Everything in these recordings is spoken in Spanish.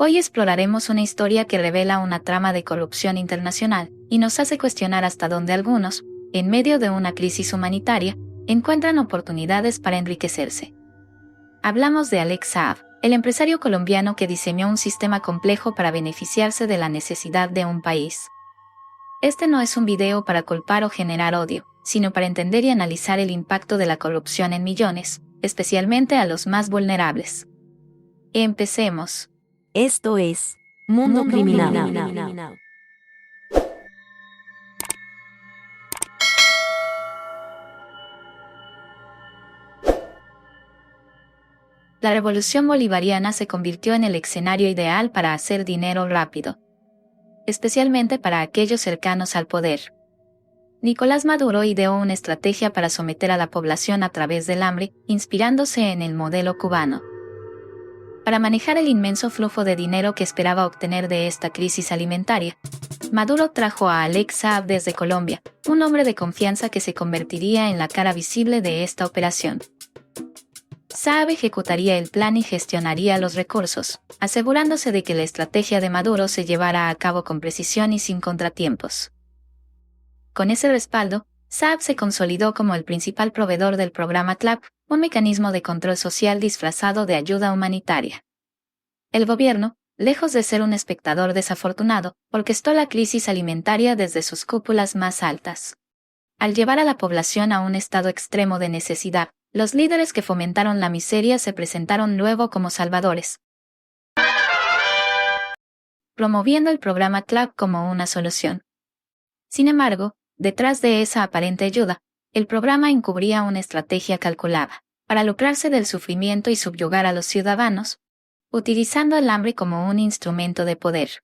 Hoy exploraremos una historia que revela una trama de corrupción internacional y nos hace cuestionar hasta dónde algunos, en medio de una crisis humanitaria, encuentran oportunidades para enriquecerse. Hablamos de Alex Saab, el empresario colombiano que diseñó un sistema complejo para beneficiarse de la necesidad de un país. Este no es un video para culpar o generar odio, sino para entender y analizar el impacto de la corrupción en millones, especialmente a los más vulnerables. Empecemos. Esto es Mundo Criminal. La revolución bolivariana se convirtió en el escenario ideal para hacer dinero rápido, especialmente para aquellos cercanos al poder. Nicolás Maduro ideó una estrategia para someter a la población a través del hambre, inspirándose en el modelo cubano. Para manejar el inmenso flujo de dinero que esperaba obtener de esta crisis alimentaria, Maduro trajo a Alex Saab desde Colombia, un hombre de confianza que se convertiría en la cara visible de esta operación. Saab ejecutaría el plan y gestionaría los recursos, asegurándose de que la estrategia de Maduro se llevara a cabo con precisión y sin contratiempos. Con ese respaldo, Saab se consolidó como el principal proveedor del programa CLAP, un mecanismo de control social disfrazado de ayuda humanitaria. El gobierno, lejos de ser un espectador desafortunado, orquestó la crisis alimentaria desde sus cúpulas más altas. Al llevar a la población a un estado extremo de necesidad, los líderes que fomentaron la miseria se presentaron luego como salvadores, promoviendo el programa CLAP como una solución. Sin embargo, detrás de esa aparente ayuda, el programa encubría una estrategia calculada, para lucrarse del sufrimiento y subyugar a los ciudadanos, utilizando el hambre como un instrumento de poder.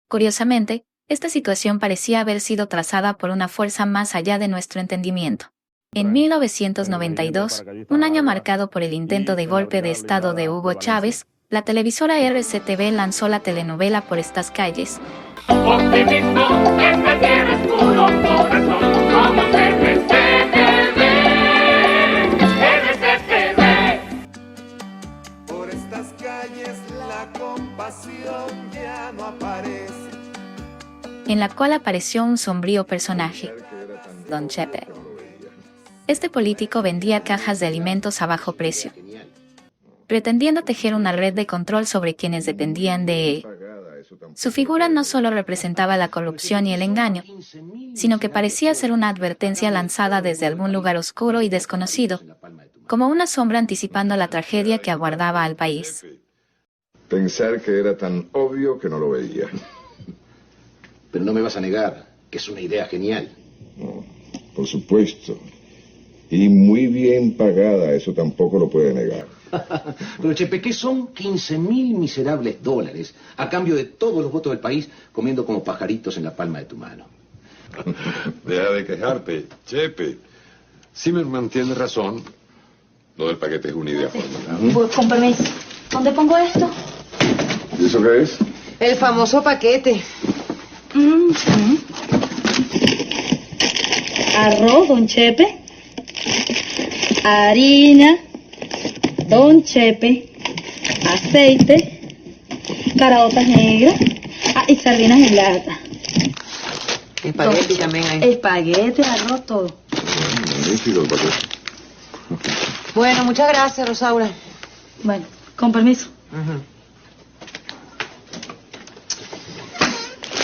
Curiosamente, esta situación parecía haber sido trazada por una fuerza más allá de nuestro entendimiento. En 1992, un año marcado por el intento de golpe de Estado de Hugo Chávez, la televisora RCTV lanzó la telenovela Por estas calles, Optimismo, esta tierra es puro corazón, somos RCTV, RCTV. Por estas calles la compasión ya no aparece. en la cual apareció un sombrío personaje, Don Chepe. Este político vendía cajas de alimentos a bajo precio, pretendiendo tejer una red de control sobre quienes dependían de él. Su figura no solo representaba la corrupción y el engaño, sino que parecía ser una advertencia lanzada desde algún lugar oscuro y desconocido, como una sombra anticipando la tragedia que aguardaba al país. Pensar que era tan obvio que no lo veía. Pero no me vas a negar que es una idea genial. No, por supuesto. Y muy bien pagada, eso tampoco lo puede negar. Pero Chepe, ¿qué son 15.000 miserables dólares a cambio de todos los votos del país comiendo como pajaritos en la palma de tu mano? Deja de quejarte, Chepe. Zimmerman tiene razón. Lo del paquete es una idea formal. Pues con permiso. ¿Dónde pongo esto? ¿Y eso qué es? El famoso paquete. Arroz, don Chepe. Harina, don Chepe. Aceite. Caraotas negras. Y sardinas en lata. Espagueti también hay. Espagueti, arroz, todo. Magnífico el paquete. Bueno, muchas gracias, Rosaura. Bueno, con permiso.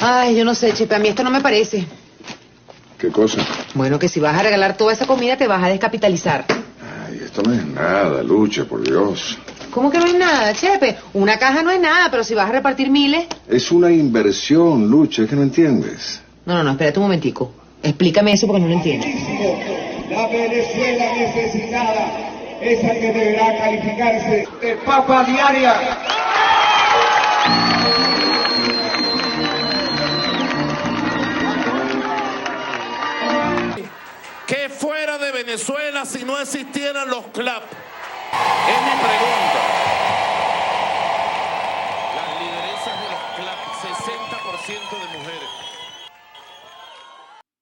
Ay, yo no sé, Chepe, a mí esto no me parece. ¿Qué cosa? Bueno, que si vas a regalar toda esa comida te vas a descapitalizar. Ay, esto no es nada, Lucha, por Dios. ¿Cómo que no es nada, Chepe? Una caja no es nada, pero si vas a repartir miles... Es una inversión, Lucha, es que no entiendes. No, espérate un momentico. Explícame eso porque no lo entiendo. La Venezuela necesitada, esa que deberá calificarse de papa diaria. ¿Qué fuera de Venezuela si no existieran los CLAP? Es mi pregunta. Las lideresas de los CLAP, 60% de mujeres.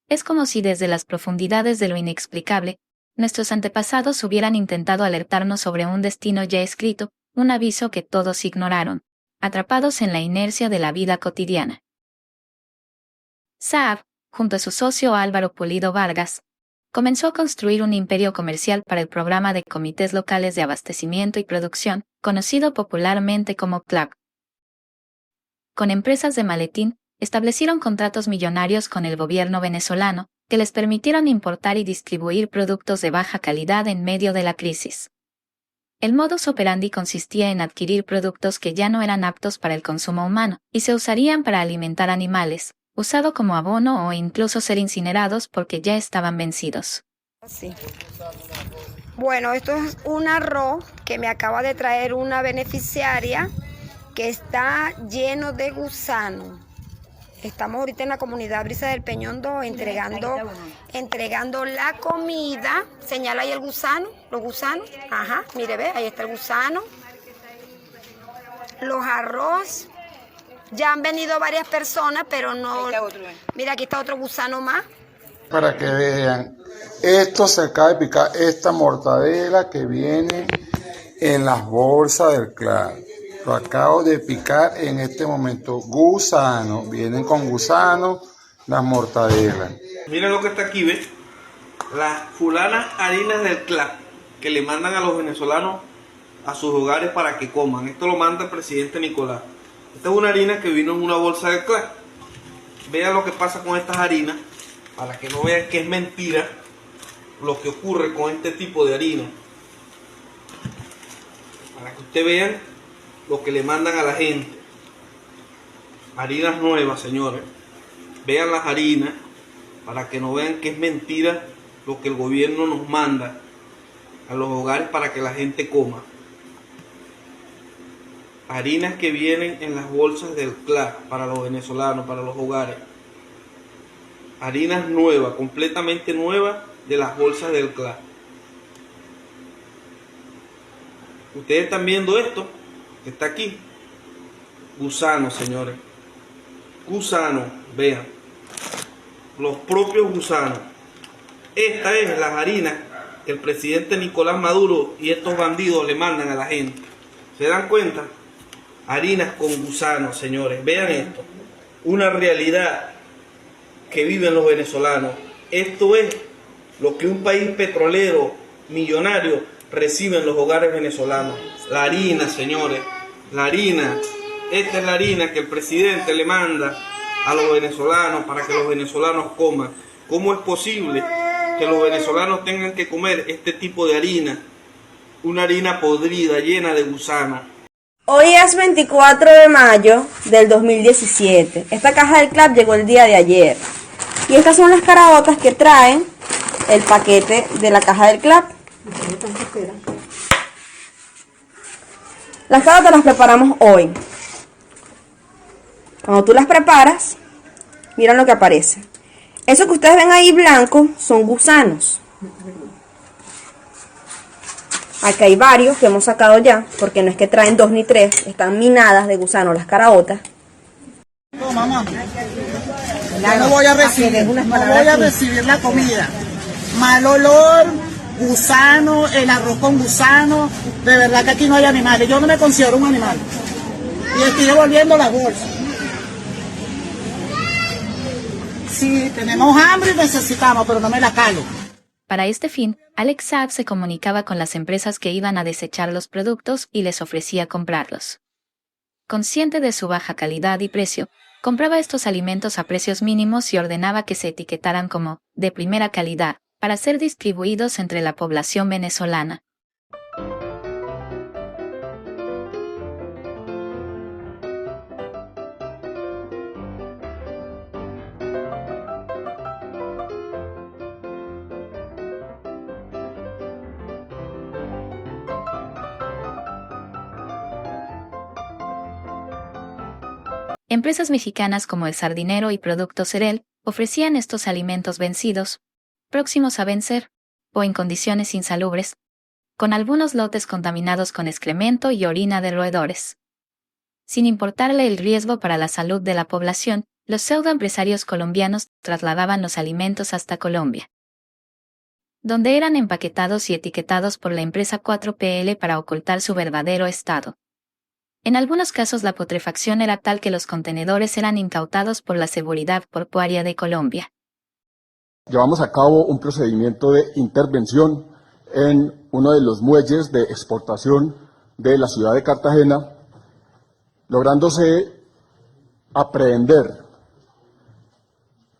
Es como si desde las profundidades de lo inexplicable, nuestros antepasados hubieran intentado alertarnos sobre un destino ya escrito, un aviso que todos ignoraron. atrapados en la inercia de la vida cotidiana. Saab, junto a su socio Álvaro Pulido Vargas, comenzó a construir un imperio comercial para el programa de comités locales de abastecimiento y producción, conocido popularmente como CLAP. Con empresas de maletín, establecieron contratos millonarios con el gobierno venezolano, que les permitieron importar y distribuir productos de baja calidad en medio de la crisis. El modus operandi consistía en adquirir productos que ya no eran aptos para el consumo humano, y se usarían para alimentar animales, usado como abono o incluso ser incinerados porque ya estaban vencidos. Sí. Bueno, esto es un arroz que me acaba de traer una beneficiaria que está lleno de gusanos. Estamos ahorita en la comunidad Brisa del Peñón 2 entregando la comida. Señala ahí el gusano, los gusanos. Ajá, mire, ve, ahí está el gusano. Los arroz. Ya han venido varias personas, pero no... Mira, aquí está otro gusano más. Para que vean, esto se acaba de picar, esta mortadela que viene en las bolsas del CLAP. Lo acabo de picar en este momento. Gusano, vienen con gusano las mortadelas. Miren lo que está aquí, ¿ves? Las fulanas harinas del CLAP que le mandan a los venezolanos a sus hogares para que coman. Esto lo manda el presidente Nicolás. Esta es una harina que vino en una bolsa del CLAP. Vean lo que pasa con estas harinas, para que no vean que es mentira lo que ocurre con este tipo de harina. Para que ustedes vean lo que le mandan a la gente. Harinas nuevas, señores. Vean las harinas, para que no vean que es mentira lo que el gobierno nos manda a los hogares para que la gente coma. Harinas que vienen en las bolsas del CLAP para los venezolanos, para los hogares. Harinas nuevas, completamente nuevas de las bolsas del CLAP. Ustedes están viendo esto que está aquí. Gusanos, señores. Gusanos, vean. Los propios gusanos. Esta es las harinas que el presidente Nicolás Maduro y estos bandidos le mandan a la gente. ¿Se dan cuenta? Harinas con gusanos, señores. Vean esto. Una realidad que viven los venezolanos. Esto es lo que un país petrolero millonario recibe en los hogares venezolanos. La harina, señores. La harina. Esta es la harina que el presidente le manda a los venezolanos para que los venezolanos coman. ¿Cómo es posible que los venezolanos tengan que comer este tipo de harina? Una harina podrida, llena de gusanos. Hoy es 24 de mayo del 2017. Esta caja del CLAP llegó el día de ayer. Y estas son las caraotas que traen el paquete de la caja del CLAP. Las caraotas las preparamos hoy. Cuando tú las preparas, miren lo que aparece. Eso que ustedes ven ahí blanco son gusanos. Aquí hay varios que hemos sacado ya, porque no es que traen 2 ni 3, están minadas de gusano las caraotas. No, mamá, ya no voy a recibir la comida. Mal olor, gusano, el arroz con gusano, de verdad que aquí no hay animales, yo no me considero un animal. Y estoy devolviendo la bolsa. Sí, tenemos hambre y necesitamos, pero no me la calo. Para este fin, Alex Saab se comunicaba con las empresas que iban a desechar los productos y les ofrecía comprarlos. Consciente de su baja calidad y precio, compraba estos alimentos a precios mínimos y ordenaba que se etiquetaran como de primera calidad, para ser distribuidos entre la población venezolana. Empresas mexicanas como El Sardinero y Productos Cerel ofrecían estos alimentos vencidos, próximos a vencer, o en condiciones insalubres, con algunos lotes contaminados con excremento y orina de roedores. Sin importarle el riesgo para la salud de la población, los pseudoempresarios colombianos trasladaban los alimentos hasta Colombia, donde eran empaquetados y etiquetados por la empresa 4PL para ocultar su verdadero estado. En algunos casos la putrefacción era tal que los contenedores eran incautados por la Seguridad Portuaria de Colombia. Llevamos a cabo un procedimiento de intervención en uno de los muelles de exportación de la ciudad de Cartagena, lográndose aprehender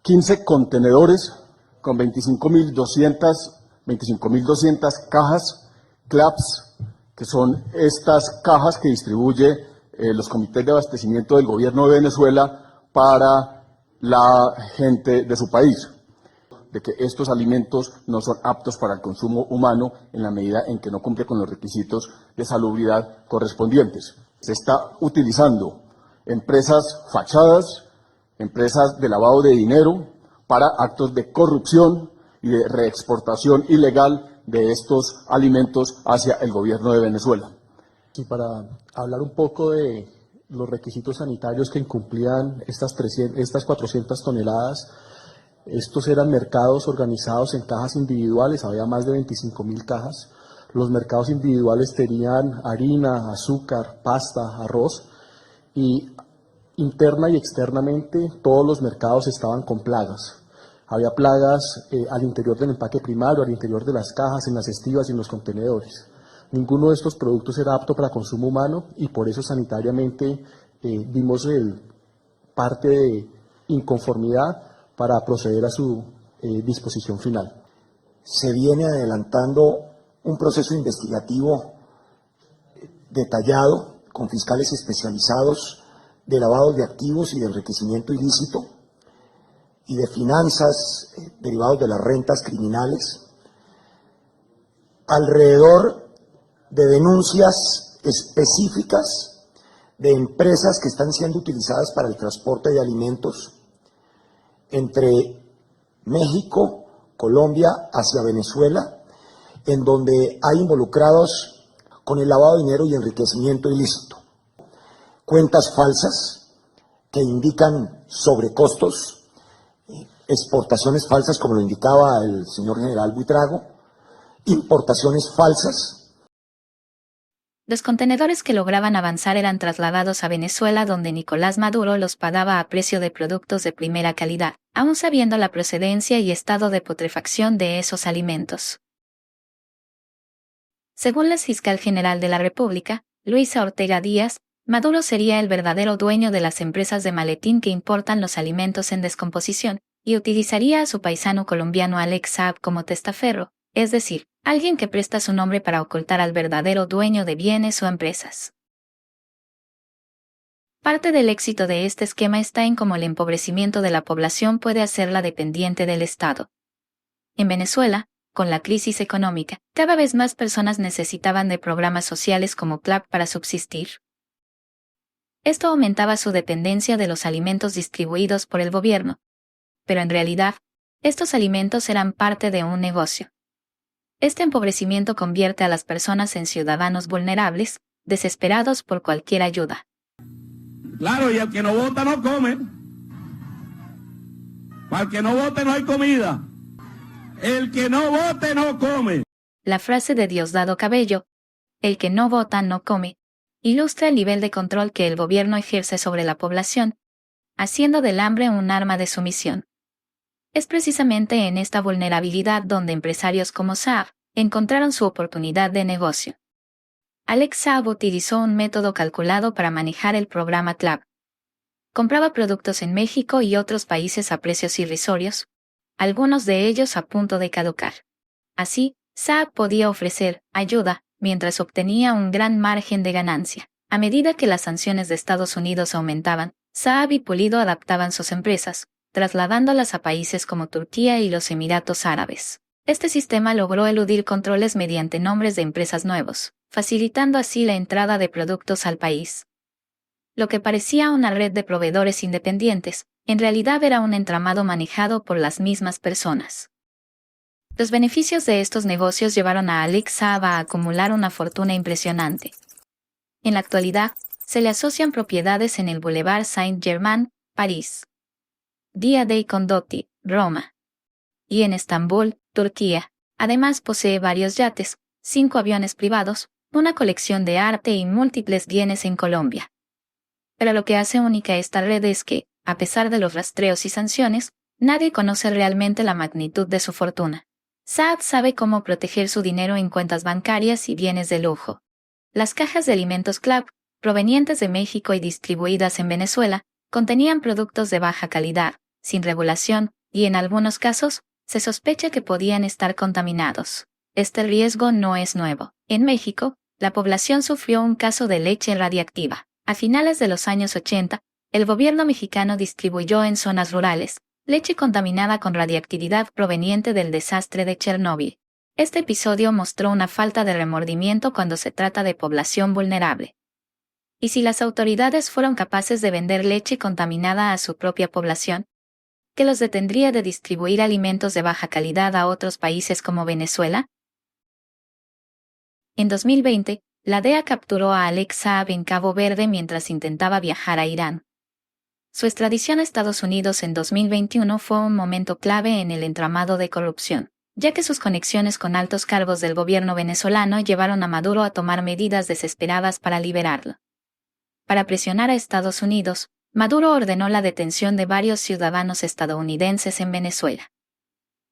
15 contenedores con 25.200 cajas CLAPS, que son estas cajas que distribuye los comités de abastecimiento del gobierno de Venezuela para la gente de su país, de que estos alimentos no son aptos para el consumo humano en la medida en que no cumple con los requisitos de salubridad correspondientes. Se está utilizando empresas fachadas, empresas de lavado de dinero para actos de corrupción y de reexportación ilegal de estos alimentos hacia el gobierno de Venezuela. Y para hablar un poco de los requisitos sanitarios que incumplían estas 400 toneladas, estos eran mercados organizados en cajas individuales, había más de 25.000 cajas. Los mercados individuales tenían harina, azúcar, pasta, arroz, y interna y externamente todos los mercados estaban con plagas. Había plagas al interior del empaque primario, al interior de las cajas, en las estivas y en los contenedores. Ninguno de estos productos era apto para consumo humano y por eso sanitariamente vimos parte de inconformidad para proceder a su disposición final. Se viene adelantando un proceso investigativo detallado con fiscales especializados de lavado de activos y de enriquecimiento ilícito y de finanzas derivados de las rentas criminales, alrededor de denuncias específicas de empresas que están siendo utilizadas para el transporte de alimentos entre México, Colombia, hacia Venezuela, en donde hay involucrados con el lavado de dinero y enriquecimiento ilícito. Cuentas falsas que indican sobrecostos, exportaciones falsas, como lo indicaba el señor general Buitrago, importaciones falsas. Los contenedores que lograban avanzar eran trasladados a Venezuela, donde Nicolás Maduro los pagaba a precio de productos de primera calidad, aún sabiendo la procedencia y estado de putrefacción de esos alimentos. Según la fiscal general de la República, Luisa Ortega Díaz, Maduro sería el verdadero dueño de las empresas de maletín que importan los alimentos en descomposición, y utilizaría a su paisano colombiano Alex Saab como testaferro, es decir, alguien que presta su nombre para ocultar al verdadero dueño de bienes o empresas. Parte del éxito de este esquema está en cómo el empobrecimiento de la población puede hacerla dependiente del Estado. En Venezuela, con la crisis económica, cada vez más personas necesitaban de programas sociales como CLAP para subsistir. Esto aumentaba su dependencia de los alimentos distribuidos por el gobierno. Pero en realidad, estos alimentos eran parte de un negocio. Este empobrecimiento convierte a las personas en ciudadanos vulnerables, desesperados por cualquier ayuda. Claro, y el que no vota no come. Para el que no vote no hay comida. El que no vote no come. La frase de Diosdado Cabello, el que no vota no come, ilustra el nivel de control que el gobierno ejerce sobre la población, haciendo del hambre un arma de sumisión. Es precisamente en esta vulnerabilidad donde empresarios como Saab encontraron su oportunidad de negocio. Alex Saab utilizó un método calculado para manejar el programa CLAP. Compraba productos en México y otros países a precios irrisorios, algunos de ellos a punto de caducar. Así, Saab podía ofrecer ayuda mientras obtenía un gran margen de ganancia. A medida que las sanciones de Estados Unidos aumentaban, Saab y Pulido adaptaban sus empresas, trasladándolas a países como Turquía y los Emiratos Árabes. Este sistema logró eludir controles mediante nombres de empresas nuevos, facilitando así la entrada de productos al país. Lo que parecía una red de proveedores independientes, en realidad era un entramado manejado por las mismas personas. Los beneficios de estos negocios llevaron a Alex Saab a acumular una fortuna impresionante. En la actualidad, se le asocian propiedades en el Boulevard Saint-Germain, París, Via dei Condotti, Roma, y en Estambul, Turquía. Además posee varios yates, 5 aviones privados, una colección de arte y múltiples bienes en Colombia. Pero lo que hace única esta red es que, a pesar de los rastreos y sanciones, nadie conoce realmente la magnitud de su fortuna. Saad sabe cómo proteger su dinero en cuentas bancarias y bienes de lujo. Las cajas de alimentos Club, provenientes de México y distribuidas en Venezuela, contenían productos de baja calidad, sin regulación, y en algunos casos, se sospecha que podían estar contaminados. Este riesgo no es nuevo. En México, la población sufrió un caso de leche radiactiva. A finales de los años 80, el gobierno mexicano distribuyó en zonas rurales leche contaminada con radiactividad proveniente del desastre de Chernóbil. Este episodio mostró una falta de remordimiento cuando se trata de población vulnerable. ¿Y si las autoridades fueron capaces de vender leche contaminada a su propia población? ¿Qué los detendría de distribuir alimentos de baja calidad a otros países como Venezuela? En 2020, la DEA capturó a Alex Saab en Cabo Verde mientras intentaba viajar a Irán. Su extradición a Estados Unidos en 2021 fue un momento clave en el entramado de corrupción, ya que sus conexiones con altos cargos del gobierno venezolano llevaron a Maduro a tomar medidas desesperadas para liberarlo. Para presionar a Estados Unidos, Maduro ordenó la detención de varios ciudadanos estadounidenses en Venezuela.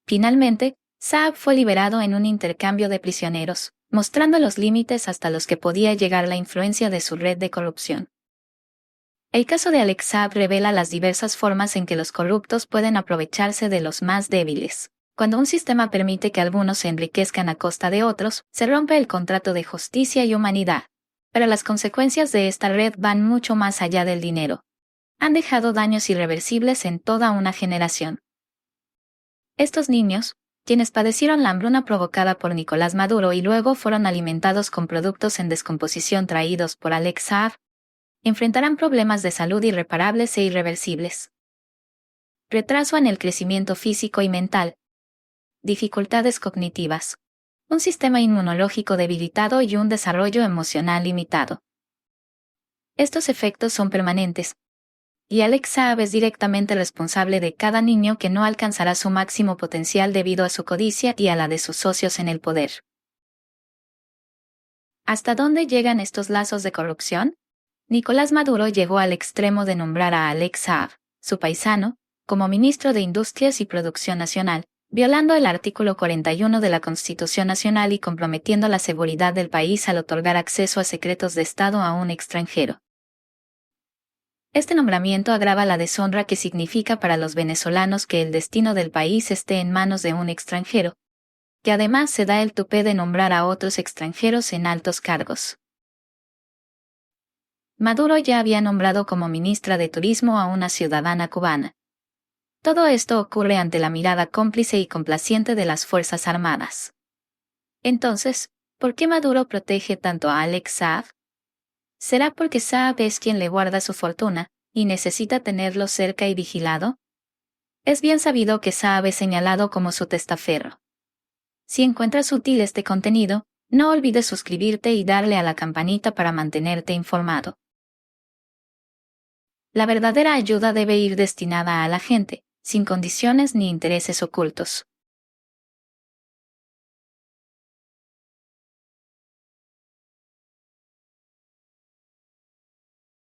Finalmente, Saab fue liberado en un intercambio de prisioneros, mostrando los límites hasta los que podía llegar la influencia de su red de corrupción. El caso de Alex Saab revela las diversas formas en que los corruptos pueden aprovecharse de los más débiles. Cuando un sistema permite que algunos se enriquezcan a costa de otros, se rompe el contrato de justicia y humanidad. Pero las consecuencias de esta red van mucho más allá del dinero. Han dejado daños irreversibles en toda una generación. Estos niños, quienes padecieron la hambruna provocada por Nicolás Maduro y luego fueron alimentados con productos en descomposición traídos por Alex Saab, enfrentarán problemas de salud irreparables e irreversibles. Retraso en el crecimiento físico y mental. Dificultades cognitivas. Un sistema inmunológico debilitado y un desarrollo emocional limitado. Estos efectos son permanentes, y Alex Saab es directamente responsable de cada niño que no alcanzará su máximo potencial debido a su codicia y a la de sus socios en el poder. ¿Hasta dónde llegan estos lazos de corrupción? Nicolás Maduro llegó al extremo de nombrar a Alex Saab, su paisano, como ministro de Industrias y Producción Nacional, violando el artículo 41 de la Constitución Nacional y comprometiendo la seguridad del país al otorgar acceso a secretos de Estado a un extranjero. Este nombramiento agrava la deshonra que significa para los venezolanos que el destino del país esté en manos de un extranjero, que además se da el tupé de nombrar a otros extranjeros en altos cargos. Maduro ya había nombrado como ministra de Turismo a una ciudadana cubana. Todo esto ocurre ante la mirada cómplice y complaciente de las Fuerzas Armadas. Entonces, ¿por qué Maduro protege tanto a Alex Saab? ¿Será porque Saab es quien le guarda su fortuna, y necesita tenerlo cerca y vigilado? Es bien sabido que Saab es señalado como su testaferro. Si encuentras útil este contenido, no olvides suscribirte y darle a la campanita para mantenerte informado. La verdadera ayuda debe ir destinada a la gente, sin condiciones ni intereses ocultos.